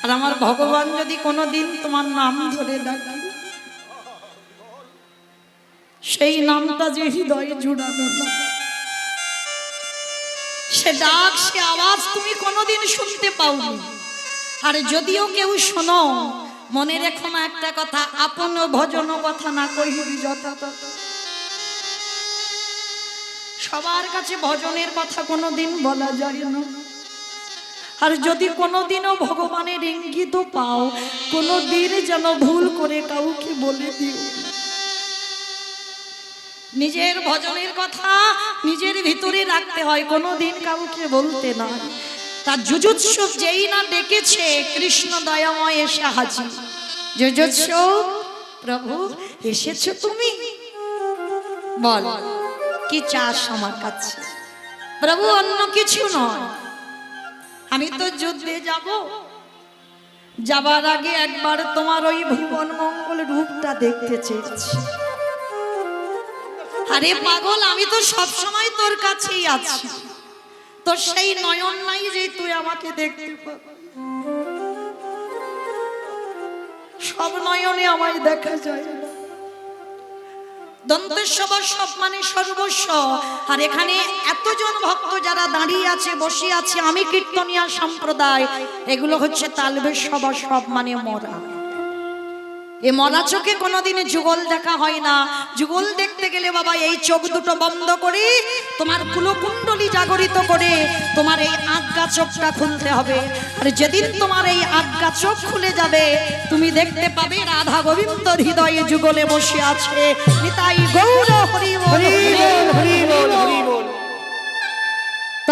আর আমার ভগবান যদি কোনোদিন তোমার নাম ধরে ডাকে, সেই নামটা যে হৃদয়ে জুড়ানো না, সে ডাক, সে আওয়াজ তুমি কোনোদিন শুনতে পাওনি। আর যদিও কেউ শোনো, মনে রেখো না একটা কথা, আপন ভজন কথা না কহিবি যথাতথ। সবার কাছে ভজনের কথা কোনোদিন বলা যায় না। আর যদি কোনোদিনও ভগবানের ইঙ্গিত পাও, কোনোদিন যেন ভুল করে কাউকে বলে দিও। নিজের ভজনের কথা নিজের ভিতরে রাখতে হয়, কোনোদিন কাউকে বলতে না। তার যুযুৎসু যেই না ডেকেছে, কৃষ্ণ দয়াময় এসে হাজির। যুযুৎসু, প্রভু এসেছো তুমি, বল কি চাস আমার কাছে? প্রভু অন্য কিছু নয়, আমি তো যুদ্ধে যাব, যাবার আগে একবার তোমার ওই ভুবন মঙ্গল রূপটা দেখতে চেয়েছি। আরে পাগল, আমি তো সব সময় তোর কাছেই আছি, তোর সেই নয়ন নাই যে তুই আমাকে দেখতে পাবি। সব নয়নে আমায় দেখা যায় না। দন্তেশ্বর সব মানে সর্বস্ব। আর এখানে এতজন ভক্ত যারা দাঁড়িয়ে আছে, বসে আছে, আমি কীর্তনিয়া সম্প্রদায়, এগুলো হচ্ছে তালবের সভা, সব মানে মরা। এ মরা চোখে কোনোদিনে যুগল দেখা হয় না। যুগল দেখতে গেলে বাবা এই চোখ দুটো বন্ধ করে, তোমার কুলকুণ্ডলী জাগরিত করে তোমার এই আজ্ঞা চোখটা খুলতে হবে। আর যেদিন তোমার এই আজ্ঞা চোখ খুলে যাবে, তুমি দেখতে পাবে রাধা গোবিন্দ হৃদয়ে যুগলে বসে আছে। নিতাই গৌর হরি বল, হরি বল, হরি বল।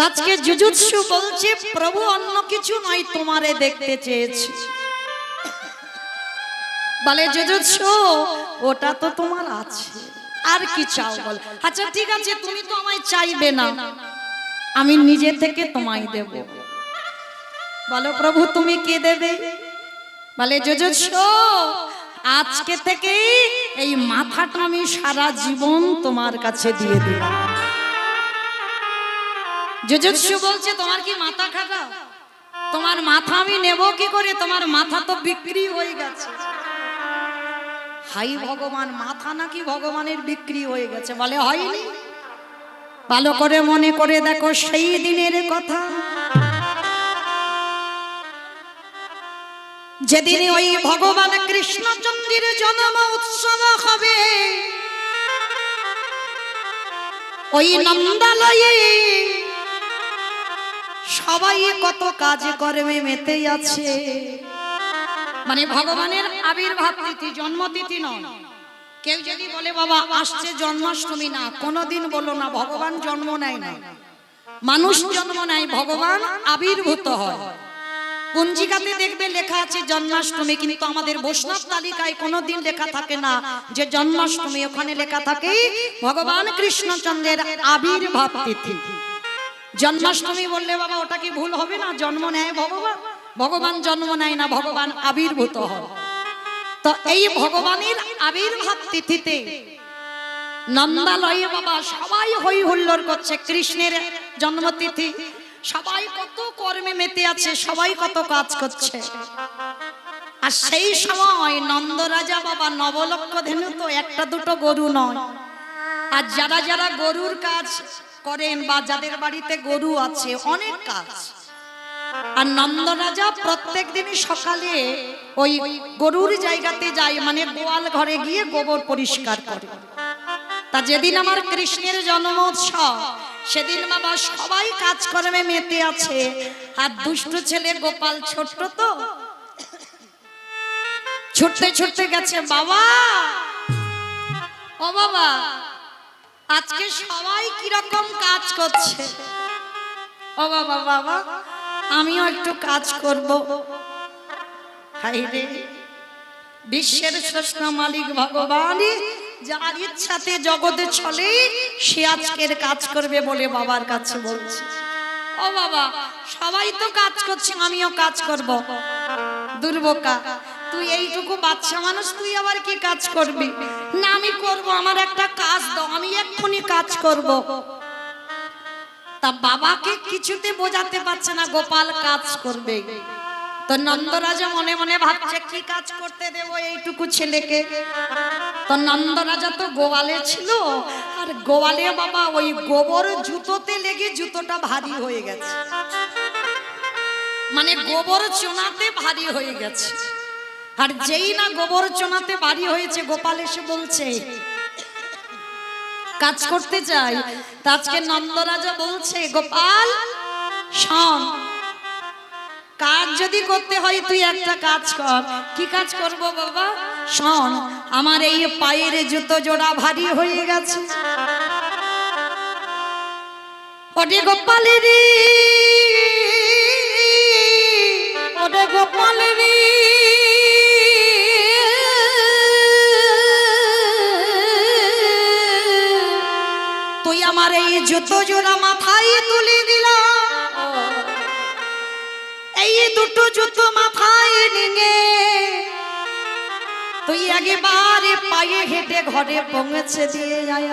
আজকে যুযুৎসু বলছে, প্রভু অন্য কিছু নয়, তোমারে দেখতে চেয়েছি। বলে যুযুৎসু, ওটা তো তোমার আছে, আর কি চাও বল? আচ্ছা ঠিক আছে, তুমি তো আমায় চাইবে না, আমি নিজে থেকে তোমায় দেব। বলো প্রভু তুমি কে দেবে? বলে যুযুৎসু, আজকে থেকে এই মাথাটা আমি সারা জীবন তোমার কাছে দিয়ে দেব। যুযুৎসু বলছে, তোমার কি মাথা খারাপ? তোমার মাথা আমি নেব কি করে? তোমার মাথা তো বিক্রি হয়ে গেছে। হাই ভগবান, মাথা নাকি ভগবানের বিক্রি হয়ে গেছে? বলে হয়নি। ভালো করে মনে করে দেখো সেই দিনের কথা, যেদিন ওই ভগবান কৃষ্ণচন্দ্রের জন্ম উৎসব হবে, ওই নন্দালয়ে সবাই কত কাজ কর্মে মেতে আছে। মানে ভগবানের আবির্ভাব তিথি, জন্মতিথি নয়। কেউ যদি বলে বাবা আসছে জন্মাষ্টমী, না, কোনোদিন বলো না, ভগবান জন্ম নেয় না, মানুষ জন্ম নেয়, ভগবান আবির্ভূত হয়। পঞ্জিকাতে দেখবে লেখা আছে জন্মাষ্টমী, কিন্তু আমাদের বৈষ্ণব তালিকায় কোনোদিন লেখা থাকে না যে জন্মাষ্টমী, ওখানে লেখা থাকে ভগবান কৃষ্ণচন্দ্রের আবির্ভাব তিথি। জন্মাষ্টমী বললে বাবা ওটা কি ভুল হবে না? জন্ম নেয় ভগবান, ভগবান জন্ম নেয় না, ভগবান আবির্ভূত হয়। তো এই ভগবানের আবির্ভাব তিথিতে নন্দালয়ে বাবা সবাই হই হুল্লোড় করছে, কৃষ্ণের জন্মতিথি, সবাই কত কর্মে মেতে আছে, সবাই কত কাজ করছে। আর সেই সময় নন্দরাজা বাবা নবলক্ষ ধেনু তো একটা দুটো গরু নয়, আর যারা যারা গরুর কাজ করেন বা যাদের বাড়িতে গরু আছে, অনেক কাজ। আর নন্দরাজা প্রত্যেক দিনই সকালে ওই গরুর জায়গাতে যায়, মানে গোয়াল ঘরে গিয়ে গোবর পরিষ্কার করে। তা যেদিন আমার কৃষ্ণের জন্মোৎসব, সেদিন বাবা সবাই কাজকর্মে মেতে আছে। আর দুষ্ট ছেলে গোপাল ছোট্ট তো, ছুটতে ছুটতে গেছে, বাবা ও বাবা, আজকে সবাই কিরকম কাজ করছে? ও বাবা, বাবা আমিও একটু কাজ করব। হাই রে, বিশ্বের শ্রেষ্ঠ মালিক ভগবান, যার ইচ্ছাতে জগতে চলে, সে আজকের কাজ করবে বলে বাবার কাছে বলছে। ও বাবা, সবাই তো কাজ করছে, আমিও কাজ করব। দুর্বোকা, তুই এইটুকু বাচ্চা মানুষ, তুই আবার কি কাজ করবি? না আমি করব, আমার একটা কাজ দাও, আমি এক্ষুনি কাজ করব। তা বাবাকে কিছুতে বোঝাতে পারছে না গোপাল কাজ করবে। তো নন্দরাজা মনে মনে ভাবছে কি কাজ করতে দেব এইটুকু ছেলেকে। তো নন্দরাজা তো গোয়ালে ছিল, আর গোয়ালে বাবা ওই গোবর জুতোতে লেগে জুতোটা ভারী হয়ে গেছে, মানে গোবর চোনাতে ভারী হয়ে গেছে। আর যেই না গোবর চোনাতে ভারী হয়েছে, গোপাল এসে বলছে কাজ করতে চাই। আজকে নন্দরাজা বলছে গোপাল শোন, কাজ যদি করতে হয় তুই একটা কাজ কর। কি কাজ করব বাবা? শোন, আমার এই পায়ের জুতো জোড়া ভারী হয়ে গেছে। ওরে গোপালেরি, ওরে গোপালেরি, তুই আমার এই জুতো জোড়া মাথায় তুলে দিলা। এই দুটো জুতো মাথায় নিয়ে তুই একেবারে পায়ে হেঁটে ঘরে পৌঁছে দিয়ে যায়।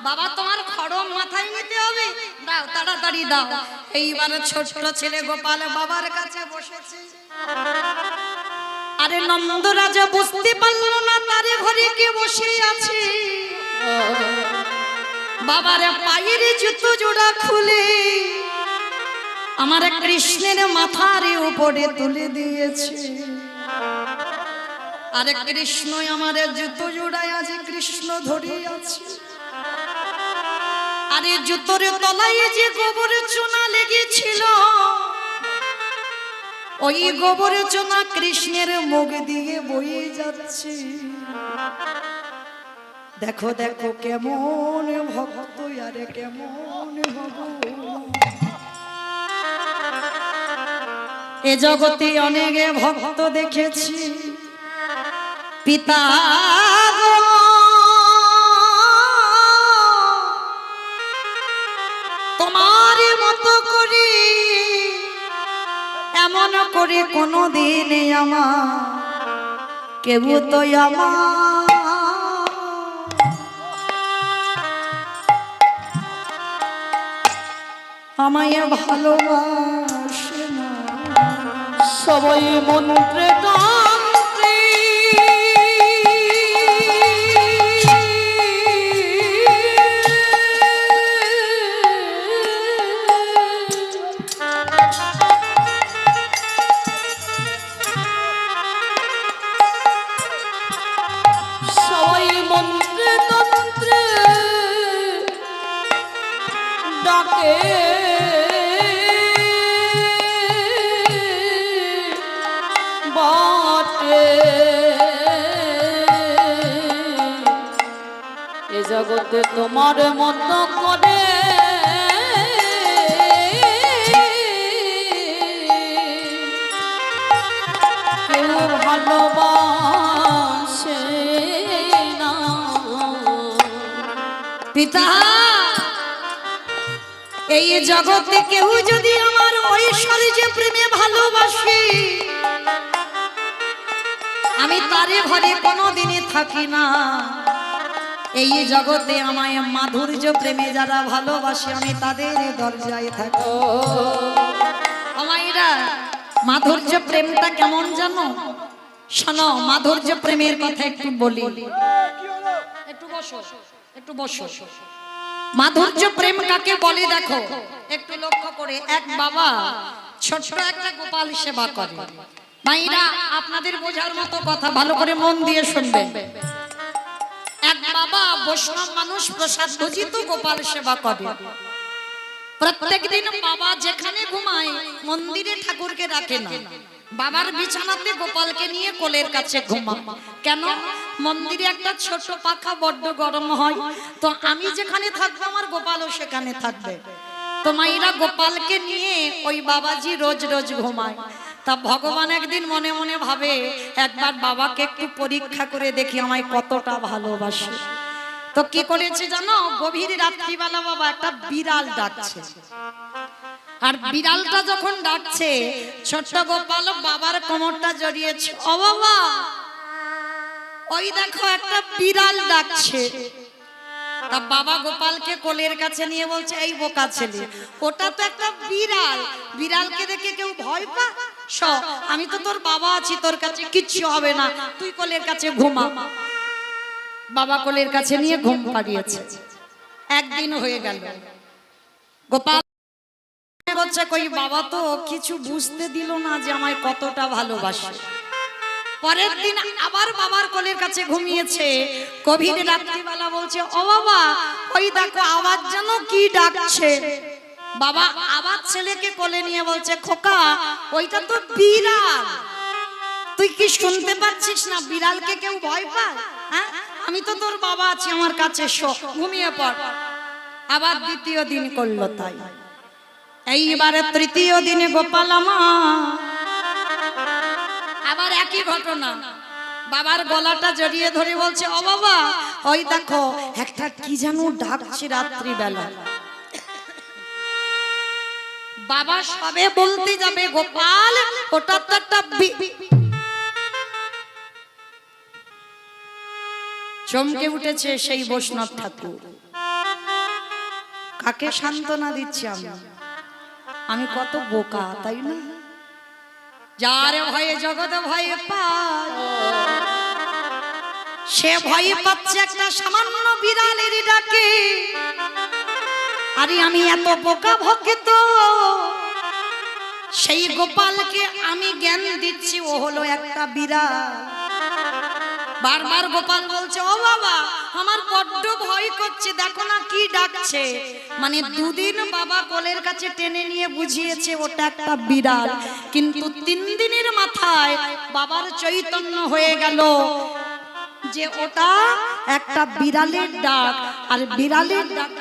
বাবা তোমার খড়ম মাথায় নিতে হবে, দাও তাড়াতাড়ি দাও। এইবার ছোট ছেলে গোপাল বাবার কাছে বসেছে। আরে নন্দরাজা বুঝতে পারলো না তারে ঘরে কে বসে আছে। বাবার পায়ের জুতো জোড়া খুলে আমার কৃষ্ণের মাথার উপরে তুলে দিয়েছে। আরে কৃষ্ণ আমার জুতো জোড়ায় আজ কৃষ্ণ ধরে আছে। আরে জুতোর তলায় যে গোবর চোনা লেগেছিল, ওই গোবর চোনা কৃষ্ণের মুখ দিয়ে বয়ে যাচ্ছে। দেখো দেখো কেমন ভক্ত, আরে কেমন ভগবান। এ জগতে অনেক ভক্ত দেখেছি পিতা তোমার মতো করে এমন করে কোনদিন আমার কেউ তো আমার আমায় ভালোবাসে না। সবাই মন্ত্রে তন্ত্রে সবাই মন্ত্রে তন্ত্রে ডাকে এ জগতে তোমার মতো করে কেউ ভালোবাসে না। পিতা এই জগতে কেউ যদি আমার ঐশ্বর্য প্রেমে ভালোবাসে, আমি তারে ঘরে কোনোদিনই থাকি না। এই জগতে আমায় মাধুর্য প্রেমে যারা ভালোবাসে, আমি তাদের দরজায় থাকি। আমায়রা মাধুর্য প্রেমটা কেমন জানো? শোনো, মাধুর্য প্রেমের কথা একটু বলি। একটু বসো, একটু বসো। মাধুর্য প্রেম কাকে বলে দেখো একটু লক্ষ্য করে। এক বাবা ছোট্ট একটা গোপাল সেবা করে। ভাইরা আপনাদের বোঝার মতো কথা ভালো করে মন দিয়ে শুনবেন। এক বাবা বৈষ্ণব মানুষ প্রসাদ ভোজিত গোপাল সেবা করে। প্রত্যেকদিন বাবা যেখানে ঘুমায় মন্দিরে ঠাকুরকে রাখে না, বাবার বিছানাতে গোপালকে নিয়ে কোলের কাছে ঘুমায়। কেন? মন্দিরে একটা ছোট পাখা বড্ড গরম হয়, তো আমি যেখানে থাকবো আমার গোপালও সেখানে থাকবে। তো মাইরা গোপালকে নিয়ে ওই বাবাজি রোজ রোজ ঘুমায়। তা ভগবান একদিন মনে মনে ভাবে একবার বাবাকে একটু পরীক্ষা করে দেখি আমায় কতটা ভালোবাসে। তো কি করেছে জানো? গভীর রাত্রিবেলা বাবা একটা বিড়াল ডাকছে। আর বিড়ালটা যখন ডাকছে ছোট্ট গোপাল বাবার কোমরটা জড়িয়েছে। ও বাবা, ওই দেখো একটা বিড়াল ডাকছে। তা বাবা গোপালকে কোলের কাছে নিয়ে বলছে, এই বোকা ছেলে, ওটা তো একটা বিড়াল, বিড়ালকে দেখে কেউ ভয় পা? আমি তো তোর বাবা আছি, তোর কাছে কিচ্ছু হবে না, তুই কোলের কাছে ঘুমা। বাবা কোলের কাছে নিয়ে ঘুম পাড়িয়েছে। একদিন হয়ে গেল, গোপাল বলছে, কই বাবা তো কিছু বুঝতে দিল না যে আমায় কতটা ভালোবাসে। পরের দিন আবার বাবার কোলের কাছে ঘুমিয়েছে। গভীর রাত্রিবেলা বলছে, ও বাবা, ওই দেখো আওয়াজ যেন কি ডাকছে। বাবা আবার ছেলেকে কোলে নিয়ে বলছে, খোকা, ওইটা তো বিড়াল, তুই কি শুনতে পাচ্ছিস না? বিড়ালকে কেউ ভয় পায়? হ্যাঁ, আমি তো তোর বাবা আছি, আমার কাছে শো, ঘুমিয়ে পড়। আবার দ্বিতীয় দিন করলো তাই। এইবারে তৃতীয় দিনে গোপাল আবার একই ঘটনা। বাবার গলাটা জড়িয়ে ধরে বলছে, ও বাবা, ওই দেখো একটা কি যেন ডাকছে রাত্রিবেলা। বাবা সবে বলতে যাবে, গোপাল ওটা তো একটা চমকে উঠেছে সেই বৈষ্ণব ঠাকুর। কাকে সান্ত্বনা দিচ্ছি আমি কত বোকা, তাই না? যার ভয়ে জগৎ ভয়ে পায়, সে ভয়ে পাচ্ছে একটা সামান্য বিড়ালের ডাকে। আরে আমি এত বোকা ভক্ত, সেই গোপালকে আমি জ্ঞান দিচ্ছি, ও হলো একটা বিড়াল। বারবার গোপাল বলছে, ও বাবা, আমার বড্ড ভয় করছে, দেখো না কি ডাকছে। মানে দুদিন বাবা কোলের কাছে টেনে নিয়ে বুঝিয়েছে ওটা একটা বিড়াল, কিন্তু 3 দিনের মাথায় বাবার চৈতন্য হয়ে গেল যে ওটা একটা বিড়ালের ডাক। আর বিড়ালের ডাক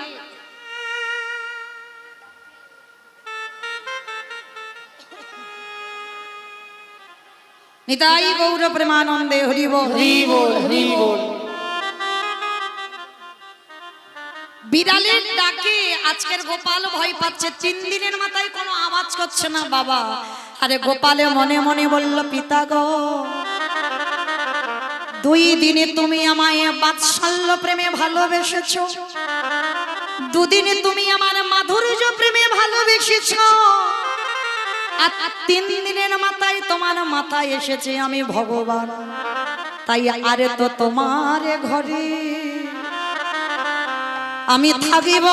নিতাই গৌর প্রেমানন্দে হরি বল, হরি বল, হরি বল। বিড়ালের ডাকে আজকের গোপাল ভয় পাচ্ছে। 3 দিনের মাথায় কোনো আওয়াজ করছে না বাবা। আরে গোপালে মনে মনে বলল, পিতা গো, 2 দিনে তুমি আমায় বাৎসল্য প্রেমে ভালোবেসেছো, 2 দিনে তুমি আমার মাধুর্য প্রেমে ভালোবেসেছো, আর 3 দিনের মাথায় তোমার মাথায় এসেছে আমি ভগবান। তাই আরে তো তোমার ঘরে আমি থাকিব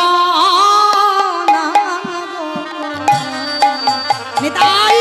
না। নিতাই